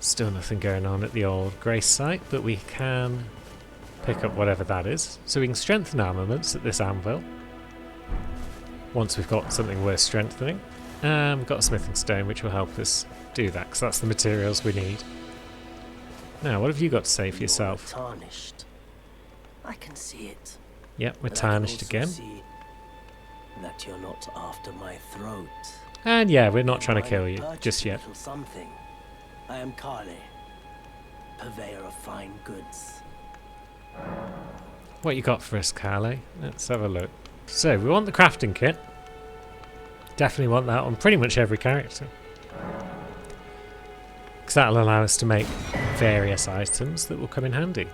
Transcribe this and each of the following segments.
Still nothing going on at the old Grace site, but we can pick up whatever that is. So we can strengthen armaments at this anvil. Once we've got something worth strengthening. We've got a smithing stone which will help us do that, because that's the materials we need. Now, what have you got to say for yourself? Tarnished. I can see it. Yep, we're But tarnished I can also again. see that you're not after my throat. And yeah, we're not trying to I kill you purchased just a yet. little something. I am Kale, purveyor of fine goods. What you got for us, Carly? Let's have a look. So, we want the crafting kit. Definitely want that on pretty much every character. Because that'll allow us to make various items that will come in handy.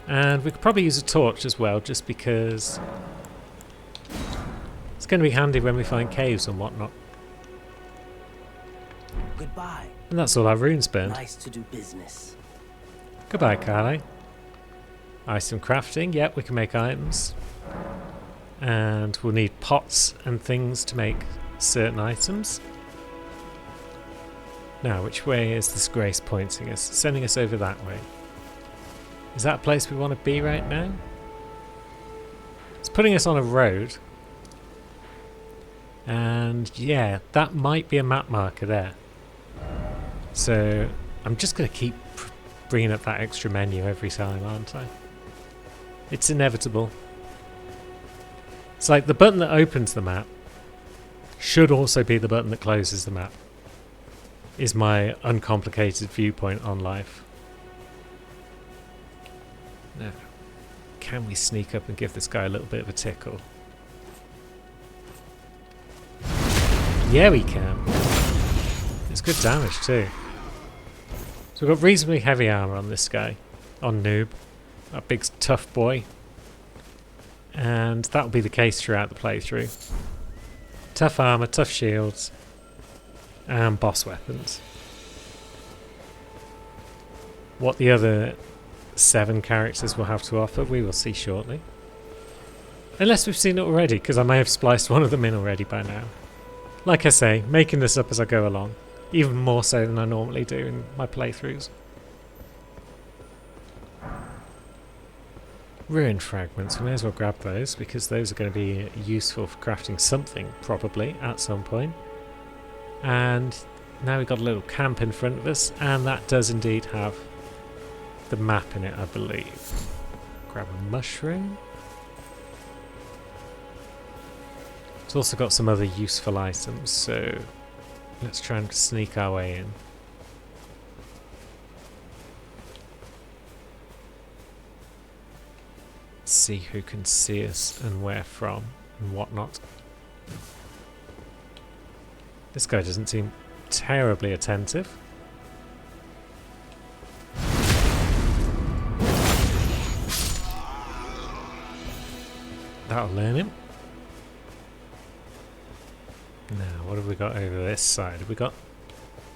And we could probably use a torch as well, just because it's going to be handy when we find caves and whatnot. Goodbye. And that's all our runes burned. Nice to do business. Goodbye, Carly. Item crafting. Yep, we can make items. And we'll need pots and things to make certain items. Now, which way is this Grace pointing us? Sending us over that way. Is that a place we want to be right now? It's putting us on a road. And yeah, that might be a map marker there. So I'm just going to keep bringing up that extra menu every time, aren't I? It's inevitable. It's like the button that opens the map should also be the button that closes the map, is my uncomplicated viewpoint on life. Now, can we sneak up and give this guy a little bit of a tickle? Yeah, we can. It's good damage too. So we've got reasonably heavy armour on this guy, on Noob, that big tough boy. And that'll be the case throughout the playthrough. Tough armour, tough shields, and boss weapons. What the other 7 characters will have to offer, we will see shortly. Unless we've seen it already, because I may have spliced one of them in already by now. Like I say, making this up as I go along. Even more so than I normally do in my playthroughs. Ruin fragments, we may as well grab those, because those are going to be useful for crafting something, probably, at some point. And now we've got a little camp in front of us, and that does indeed have the map in it, I believe. Grab a mushroom. It's also got some other useful items, so let's try and sneak our way in. See who can see us and where from and whatnot. This guy doesn't seem terribly attentive. That'll learn him. Now, what have we got over this side? Have we got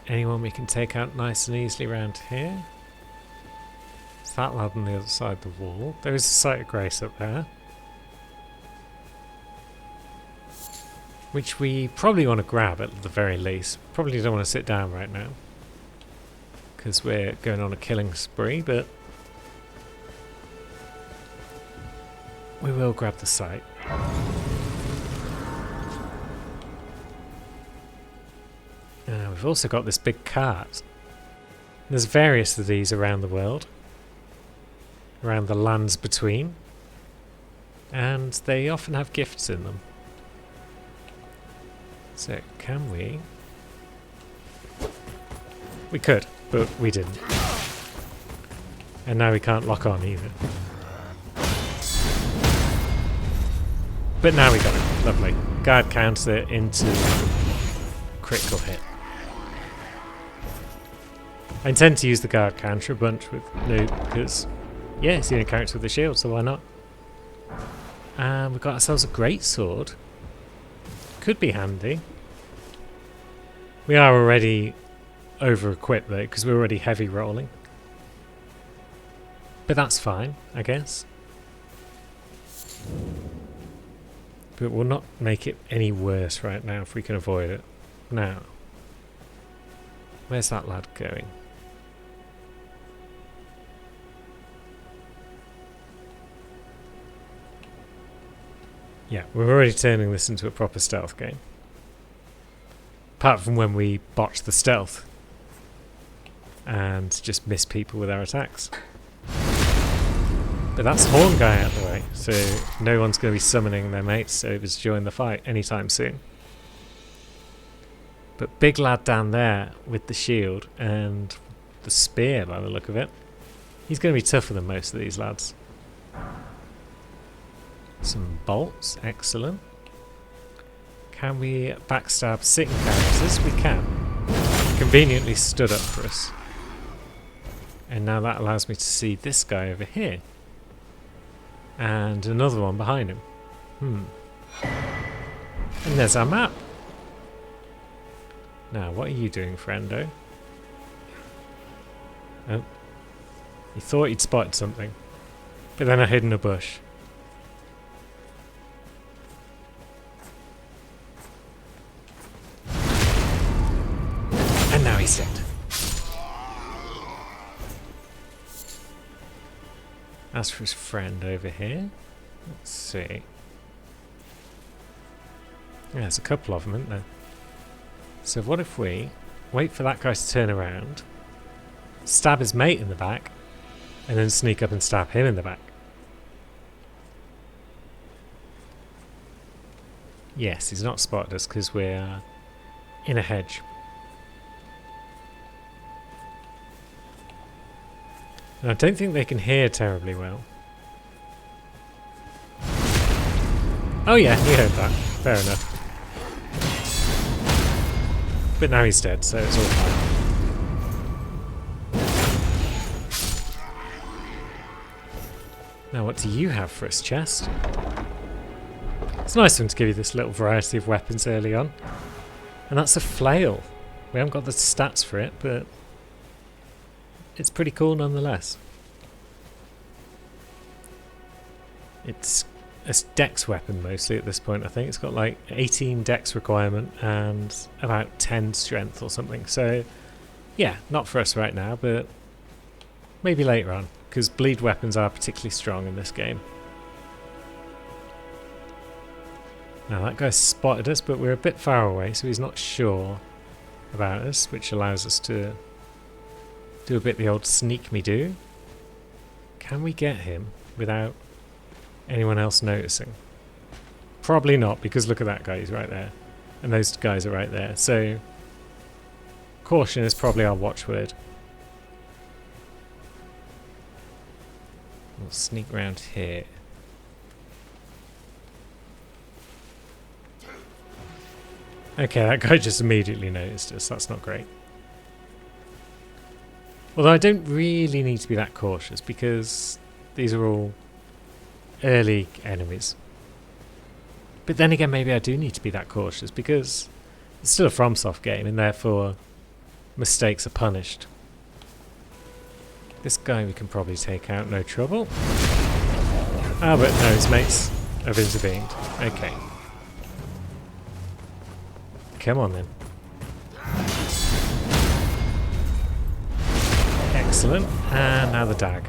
anyone we can take out nice and easily around here? Is that lad on the other side of the wall? There is a site of Grace up there, which we probably want to grab at the very least. Probably don't want to sit down right now, because we're going on a killing spree, but we will grab the site. We've also got this big cart. There's various of these around the world, around the lands between, and they often have gifts in them. So can we? We could, but we didn't. And now we can't lock on either. But now we got it. Lovely. Guard counts it into critical hit. I intend to use the guard counter a bunch with Luke because, yeah, it's the only character with a shield, so why not? And we've got ourselves a great sword. Could be handy. We are already over-equipped though, because we're already heavy rolling. But that's fine, I guess. But we'll not make it any worse right now if we can avoid it. Now, where's that lad going? Yeah, we're already turning this into a proper stealth game. Apart from when we botch the stealth and just miss people with our attacks. But that's Horn Guy out the way, so no one's going to be summoning their mates over to join the fight anytime soon. But big lad down there with the shield and the spear by the look of it, he's going to be tougher than most of these lads. Some bolts, excellent. Can we backstab sitting characters? We can. Conveniently stood up for us. And now that allows me to see this guy over here. And another one behind him. And there's our map. Now, what are you doing, friendo? Oh. He thought he'd spotted something. But then I hid in a bush. And now he's dead. As for his friend over here, let's see. Yeah, there's a couple of them, isn't there? So what if we wait for that guy to turn around, stab his mate in the back, and then sneak up and stab him in the back? Yes, he's not spotted us because we're in a hedge. And I don't think they can hear terribly well. Oh yeah, he heard that. Fair enough. But now he's dead, so it's all fine. Now what do you have for us, chest? It's nice of them to give you this little variety of weapons early on. And that's a flail. We haven't got the stats for it, but it's pretty cool nonetheless. It's a dex weapon mostly at this point, I think. It's got like 18 dex requirement and about 10 strength or something. So, yeah, not for us right now, but maybe later on, because bleed weapons are particularly strong in this game. Now that guy spotted us, but we're a bit far away, so he's not sure about us, which allows us to do a bit the old sneak me do. Can we get him without anyone else noticing? Probably not, because look at that guy, he's right there. And those guys are right there. So caution is probably our watchword. We'll sneak round here. Okay, that guy just immediately noticed us. That's not great. Although I don't really need to be that cautious because these are all early enemies. But then again, maybe I do need to be that cautious because it's still a FromSoft game and therefore mistakes are punished. This guy we can probably take out, no trouble. Ah, but no, his mates have intervened. Okay. Come on then. Excellent. And now the dag.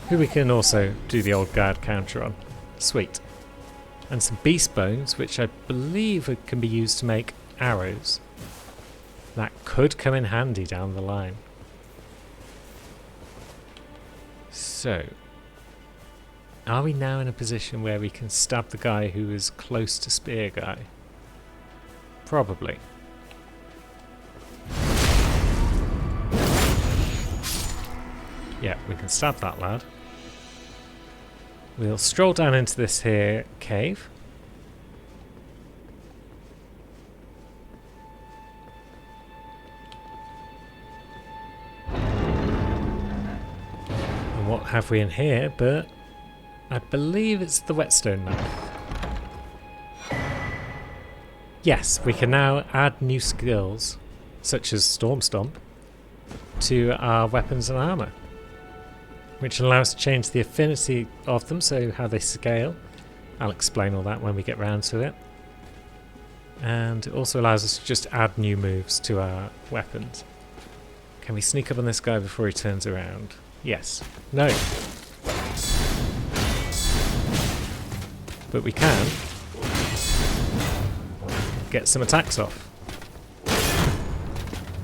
Who we can also do the old guard counter on. Sweet. And some beast bones, which I believe can be used to make arrows. That could come in handy down the line. So, are we now in a position where we can stab the guy who is close to Spear Guy? Probably. Yeah, we can stab that lad. We'll stroll down into this here cave. And what have we in here? But I believe it's the whetstone map. Yes, we can now add new skills, such as Storm Stomp, to our weapons and armour, which allows us to change the affinity of them, so how they scale. I'll explain all that when we get round to it. And it also allows us to just add new moves to our weapons. Can we sneak up on this guy before he turns around? Yes. No. But we can get some attacks off.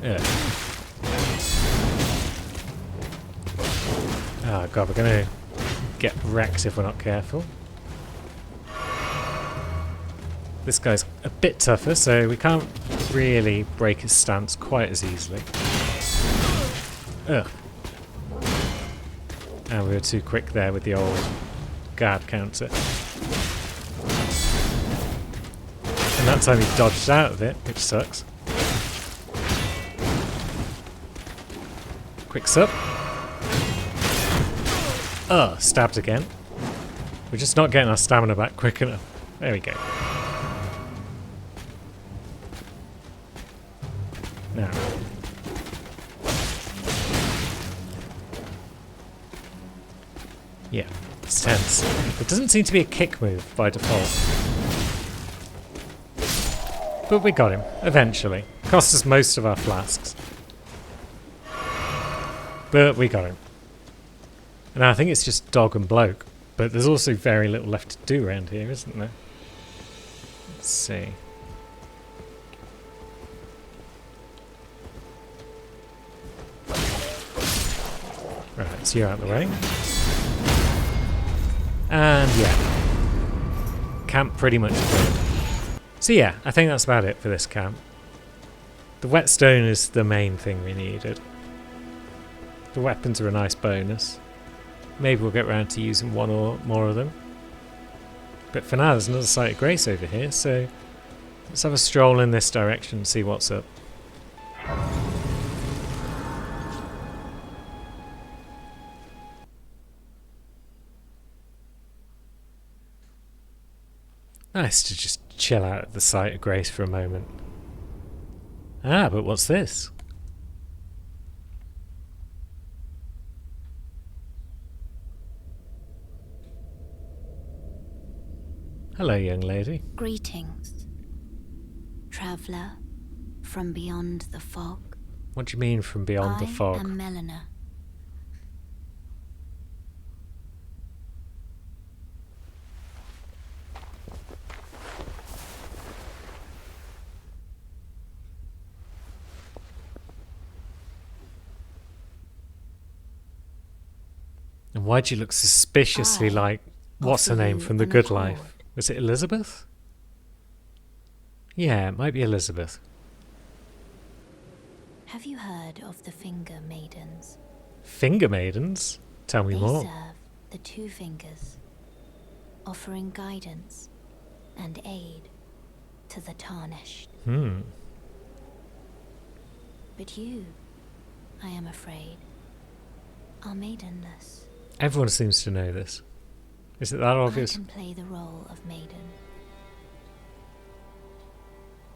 Yeah. Oh god, we're gonna get wrecked if we're not careful. This guy's a bit tougher, so we can't really break his stance quite as easily. Ugh. And we were too quick there with the old guard counter. And that time he dodged out of it, which sucks. Quick sub. Oh, stabbed again. We're just not getting our stamina back quick enough. There we go. Now. Yeah, it's tense. It doesn't seem to be a kick move by default. But we got him, eventually. Cost us most of our flasks. But we got him. And I think it's just dog and bloke. But there's also very little left to do around here, isn't there? Let's see. Right, so you're out of the way. And yeah. Camp pretty much cleared. So yeah, I think that's about it for this camp. The whetstone is the main thing we needed. The weapons are a nice bonus. Maybe we'll get around to using one or more of them. But for now, there's another site of grace over here, so let's have a stroll in this direction and see what's up. Nice to just chill out at the site of grace for a moment. Ah, but what's this? Hello, young lady. Greetings, traveller from beyond the fog. What do you mean from beyond the fog? I am Melina. And why do you look suspiciously like what's her name from The Good Life? Was it Elizabeth? Yeah, it might be Elizabeth. Have you heard of the Finger Maidens? Finger Maidens? Tell me They more. serve the Two Fingers, offering guidance and aid to the tarnished. But you, I am afraid, are maidenless. Everyone seems to know this. Is it that obvious? I can play the role of maiden,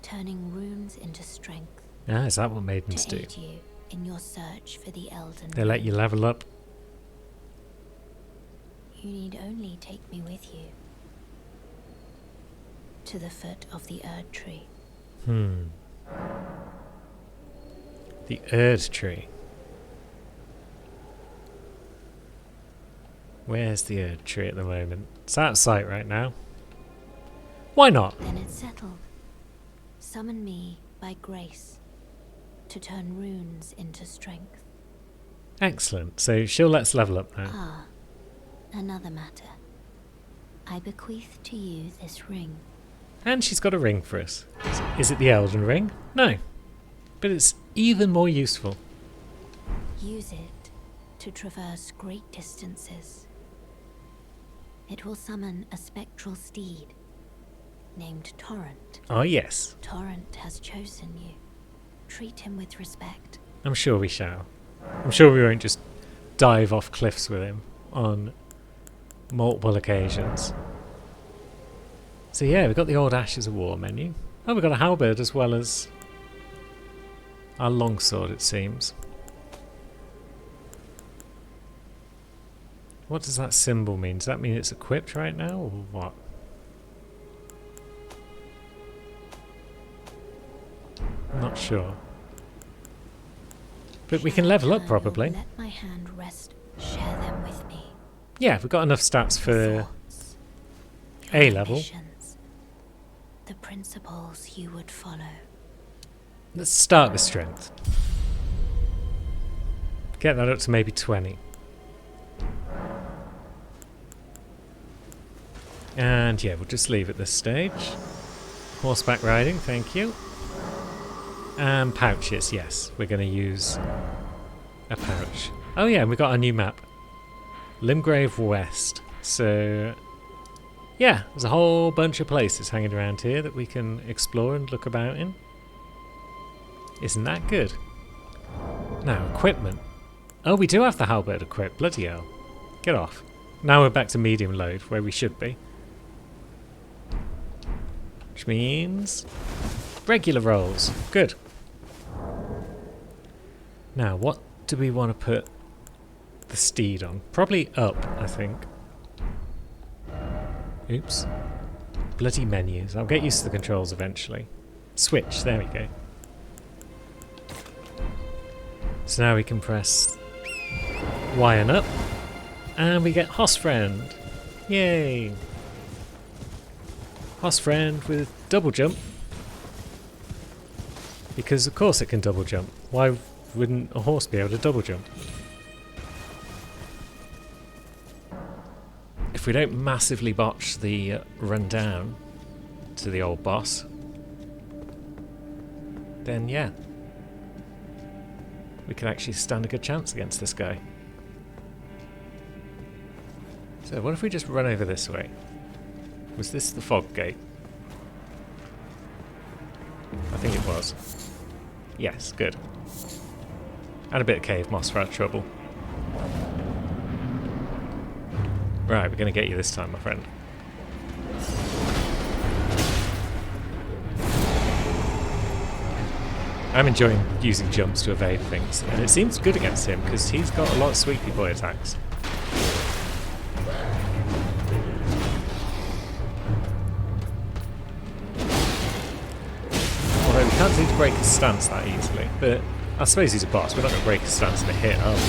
turning runes into strength. Ah, is that what maidens to do? aid you in your search for the Elden They let you level up? You need only take me with you to the foot of the Erd Tree. The Erd Tree. Where's the Erd Tree at the moment? It's out of sight right now. Why not? Then it's settled. Summon me by grace to turn runes into strength. Excellent. So she'll let us level up now. Ah, another matter. I bequeath to you this ring. And she's got a ring for us. Is it the Elden Ring? No. But it's even more useful. Use it to traverse great distances. It will summon a spectral steed named Torrent. Oh, yes. Torrent has chosen you. Treat him with respect. I'm sure we shall. I'm sure we won't just dive off cliffs with him on multiple occasions. So yeah, we've got the old Ashes of War menu. Oh, we've got a halberd as well as our longsword, it seems. What does that symbol mean? Does that mean it's equipped right now, or what? I'm not sure. But we can level up, probably. Let my hand rest Yeah, we've got enough stats for Thoughts, A your level. ambitions, the principles you would follow. Let's start with strength. Get that up to maybe 20. And yeah, we'll just leave at this stage. Horseback riding, thank you. And pouches, yes. We're going to use a pouch. Oh yeah, and we got a new map. Limgrave West. So yeah, there's a whole bunch of places hanging around here that we can explore and look about in. Isn't that good? Now, equipment. Oh, we do have the halberd equipped. Bloody hell. Get off. Now we're back to medium load, where we should be. Which means regular rolls. Good. Now, what do we want to put the steed on? Probably up, I think. Oops. Bloody menus. I'll get used to the controls eventually. Switch. There we go. So now we can press Y and up. And we get Hoss Friend. Yay! Hoss Friend with double jump. Because of course it can double jump. Why wouldn't a horse be able to double jump? If we don't massively botch the run down to the old boss, then yeah, we can actually stand a good chance against this guy. So what if we just run over this way? Was this the fog gate? I think it was. Yes, good. And a bit of cave moss for our trouble. Right, we're going to get you this time, my friend. I'm enjoying using jumps to evade things, and it seems good against him because he's got a lot of sweepy boy attacks. Although we can't seem to break his stance that easily, but I suppose he's a boss, we're not going to break his stance in a hit, are we?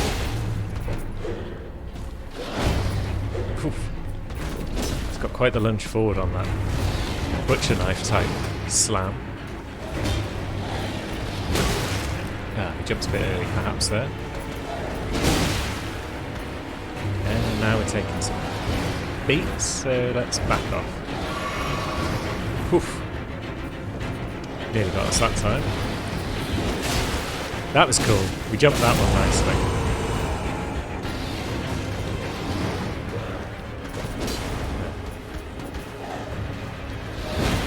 Oof. He's got quite the lunge forward on that butcher knife type slam. Ah, he jumps a bit early perhaps there. And now we're taking some beats, so let's back off. Oof. Nearly got us that time. That was cool. We jumped that one nicely.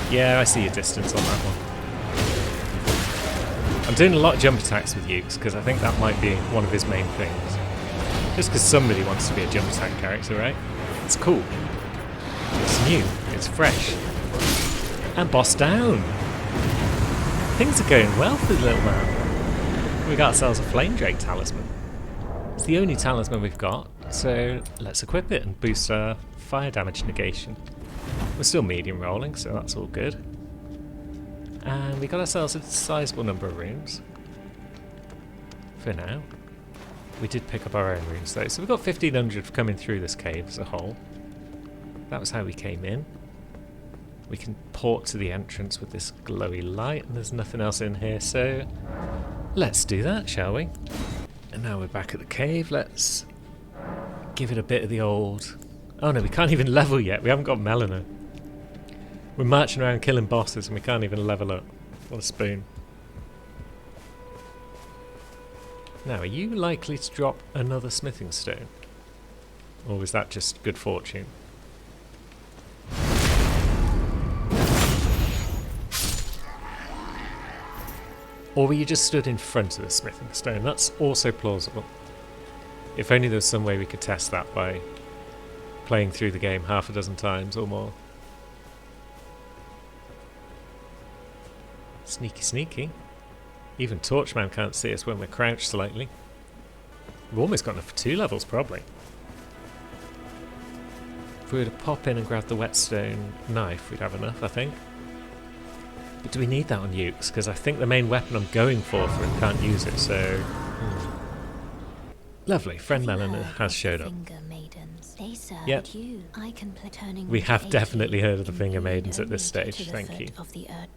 Yeah, I see your distance on that one. I'm doing a lot of jump attacks with Ukes because I think that might be one of his main things. Just because somebody wants to be a jump attack character, right? It's cool. It's new. It's fresh. And boss down. Things are going well for the little man. We got ourselves a Flame Drake talisman. It's the only talisman we've got, so let's equip it and boost our fire damage negation. We're still medium rolling, so that's all good. And we got ourselves a sizable number of runes. For now. We did pick up our own runes though, so we've got 1500 coming through this cave as a whole. That was how we came in. We can port to the entrance with this glowy light, and there's nothing else in here, so let's do that, shall we? And now we're back at the cave, let's give it a bit of the old... Oh no, we can't even level yet, we haven't got Melina. We're marching around killing bosses and we can't even level up. What a spoon. Now, are you likely to drop another smithing stone? Or was that just good fortune? Or were you just stood in front of the smithing stone? That's also plausible. If only there was some way we could test that by playing through the game half a dozen times or more. Sneaky, sneaky. Even Torchman can't see us when we're crouched slightly. We've almost got enough for 2 levels, probably. If we were to pop in and grab the whetstone knife, we'd have enough, I think. But do we need that on Ukes? Because I think the main weapon I'm going for him can't use it, so... Lovely, friend Melina has showed up. Finger maidens. They sir. Yep. But you, I can play turning. We into have 80 definitely heard of the can Finger lead Maidens at only this stage, to the thank foot you. Of the earth.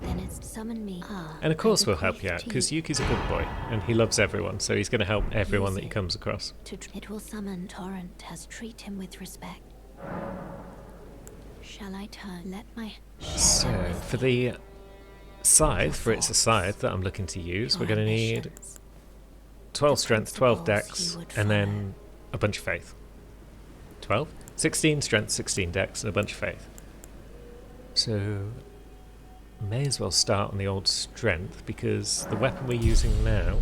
Then it's summon me. And of course I we'll help you bequeath out, to because Yuki's a good boy, and he loves everyone, so he's going to help everyone that he comes across. It will summon Torrent has treat him with respect. Shall I turn? Let my So, for the scythe, for it's a scythe that I'm looking to use, we're going to need 12 strength, 12 dex, and then a bunch of faith. 12? 16 strength, 16 dex, and a bunch of faith. So, may as well start on the old strength, because the weapon we're using now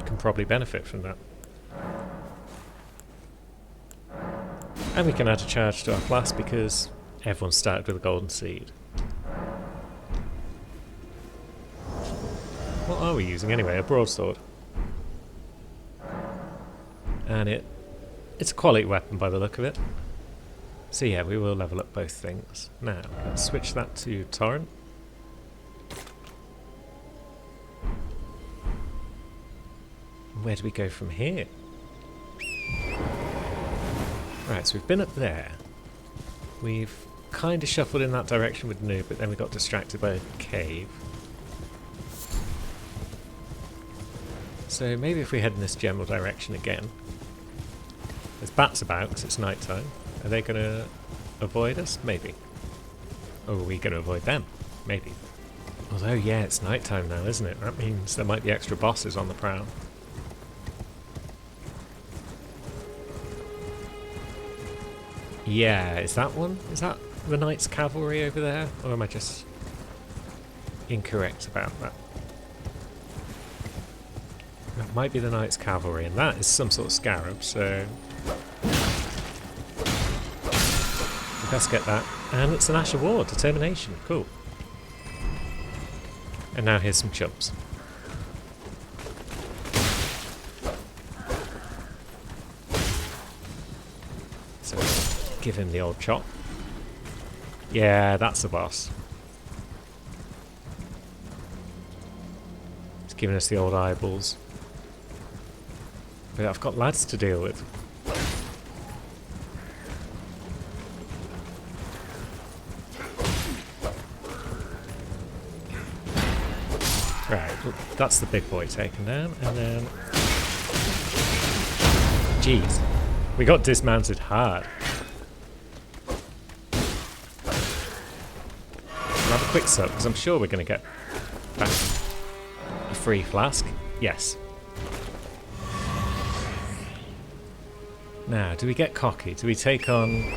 can probably benefit from that. And we can add a charge to our flask because everyone started with a golden seed. What are we using anyway? A broadsword. And it's a quality weapon by the look of it. So yeah, we will level up both things. Now, let's switch that to Torrent. Where do we go from here? Right, so we've been up there. We've kind of shuffled in that direction with Noob, but then we got distracted by a cave. So maybe if we head in this general direction again. There's bats about because it's night time. Are they going to avoid us? Maybe. Or are we going to avoid them? Maybe. Although, yeah, it's night time now, isn't it? That means there might be extra bosses on the prowl. Yeah, is that one? Is that the Knights Cavalry over there? Or am I just incorrect about that? That might be the Knights Cavalry, and that is some sort of scarab, so let's get that. And it's an Ash of War, Determination, cool. And now here's some chumps. So give him the old chop. Yeah, that's the boss. It's giving us the old eyeballs. But I've got lads to deal with. Right, well, that's the big boy taken down, and then... Jeez, we got dismounted hard. We'll have a quick sup, because I'm sure we're going to get back a free flask. Yes. Now, do we get cocky? Do we take on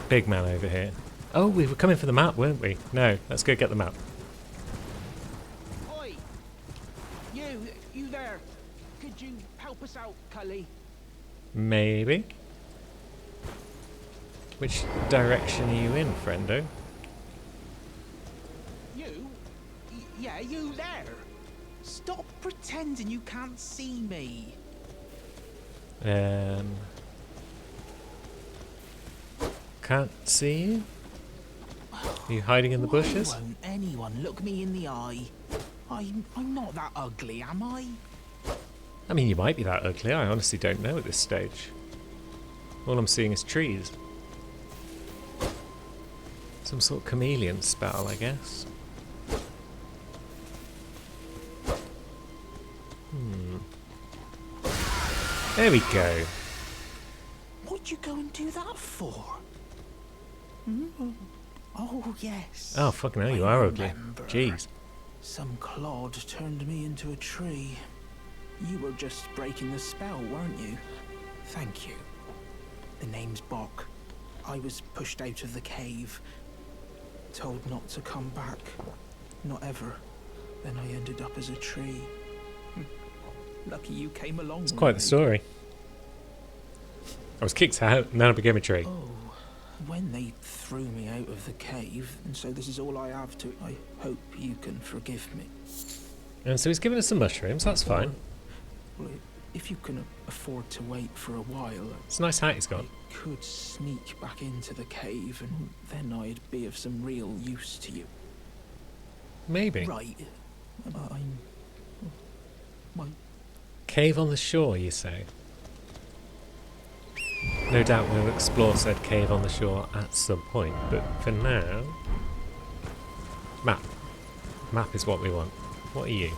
big man over here? Oh, we were coming for the map, weren't we? No, let's go get the map. Oi! You there? Could you help us out, Cully? Maybe. Which direction are you in, friendo? You? Yeah, you there? Stop pretending you can't see me. Can't see you? Are you hiding in the bushes? Why won't anyone look me in the eye? I'm not that ugly, am I? I mean, you might be that ugly. I honestly don't know at this stage. All I'm seeing is trees. Some sort of chameleon spell, I guess. There we go. What'd you go and do that for? Oh, yes. Oh, fucking hell, you I are ugly. remember. Jeez. Some clod turned me into a tree. You were just breaking the spell, weren't you? Thank you. The name's Bok. I was pushed out of the cave. Told not to come back. Not ever. Then I ended up as a tree. Lucky you came along. It's quite the story. I was kicked out, and then I became a tree. Oh, when they threw me out of the cave, and so this is all I have to... I hope you can forgive me. And so he's given us some mushrooms, that's fine. Well, if you can afford to wait for a while... It's a nice hat he's got. I could sneak back into the cave, and then I'd be of some real use to you. Maybe. Right. I'm... My... Cave on the shore, you say? No doubt we'll explore said cave on the shore at some point, but for now... Map. Map is what we want. What are you?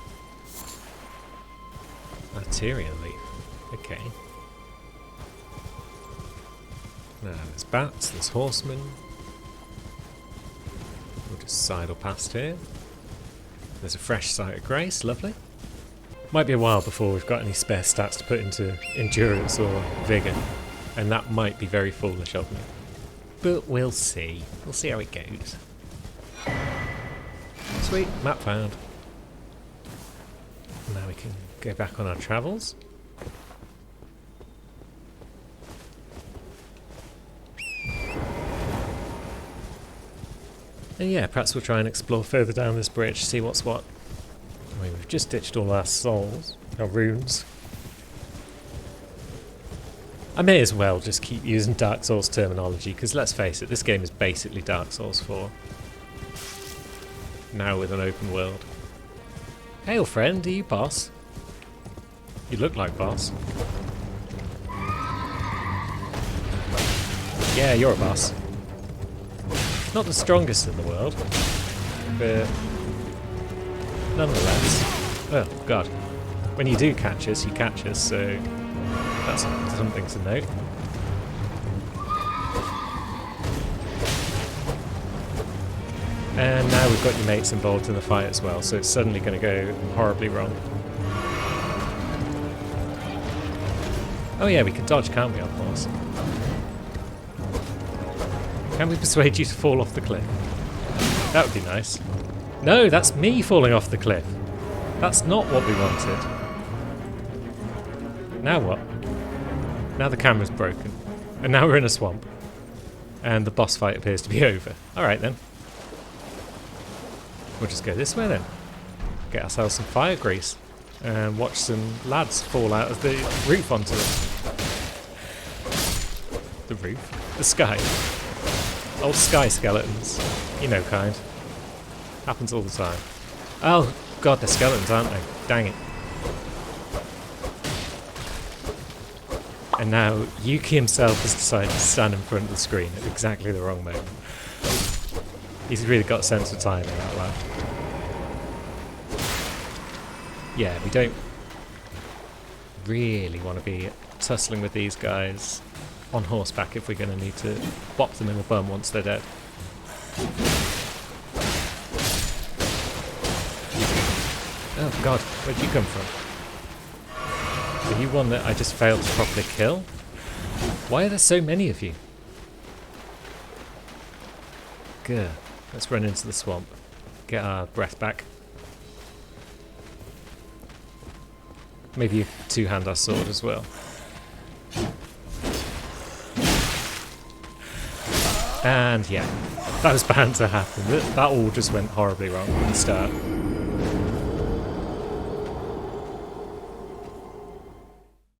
Arterial leaf. Okay. Now there's bats, there's horsemen. We'll just sidle past here. There's a fresh sight of grace, lovely. Might be a while before we've got any spare stats to put into endurance or vigour, and that might be very foolish of me. But we'll see. We'll see how it goes. Sweet, map found. Now we can go back on our travels. And yeah, perhaps we'll try and explore further down this bridge, see what's what. I mean, we've just ditched all our souls, our runes. I may as well just keep using Dark Souls terminology, because let's face it, this game is basically Dark Souls 4. Now with an open world. Hail friend, are you boss? You look like boss. Yeah, you're a boss. Not the strongest in the world, but nonetheless. Oh god. When you do catch us, you catch us, so that's something to note. And now we've got your mates involved in the fight as well, so it's suddenly going to go horribly wrong. Oh yeah, we can dodge, can't we, on horse? Can we persuade you to fall off the cliff? That would be nice. No, that's me falling off the cliff. That's not what we wanted. Now what? Now the camera's broken. And now we're in a swamp. And the boss fight appears to be over. Alright then. We'll just go this way then. Get ourselves some fire grease. And watch some lads fall out of the roof onto it. The roof? The sky. Old sky skeletons. You know kind. Happens all the time. Oh god, they're skeletons, aren't they? Dang it. And now Yuki himself has decided to stand in front of the screen at exactly the wrong moment. He's really got a sense of timing, that lad. Yeah, we don't really want to be tussling with these guys on horseback if we're going to need to bop them in the bum once they're dead. Oh god, where'd you come from? Are you one that I just failed to properly kill? Why are there so many of you? Good. Let's run into the swamp. Get our breath back. Maybe two-hand our sword as well. And yeah, that was bound to happen. That all just went horribly wrong at the start.